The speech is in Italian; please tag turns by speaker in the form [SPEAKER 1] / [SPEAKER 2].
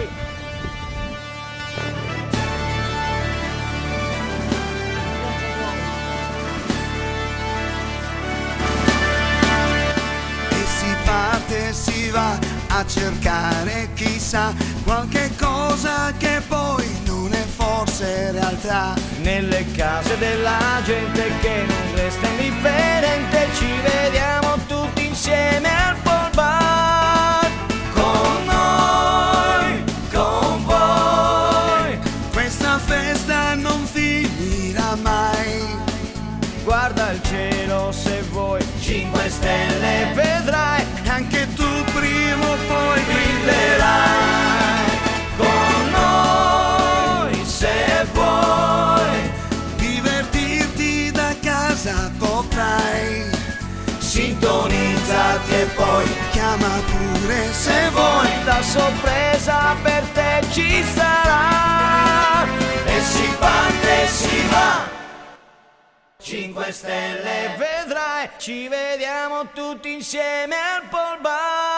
[SPEAKER 1] voi.
[SPEAKER 2] Parte, si va a cercare chissà qualche cosa che poi non è forse realtà.
[SPEAKER 1] Nelle case della gente che non resta indifferente, ci vediamo tutti insieme al pool bar. Con noi, con voi,
[SPEAKER 2] questa festa non finirà mai.
[SPEAKER 1] Guarda il cielo se vuoi, 5 stelle vedrai,
[SPEAKER 2] anche tu prima o poi brillerai.
[SPEAKER 1] Con noi se vuoi,
[SPEAKER 2] divertirti da casa potrai.
[SPEAKER 1] sintonizzati e poi
[SPEAKER 2] chiama pure se vuoi.
[SPEAKER 1] la sorpresa per te ci sarà. E si parte e si va, 5 stelle vedrai, ci vediamo tutti insieme al pool bar.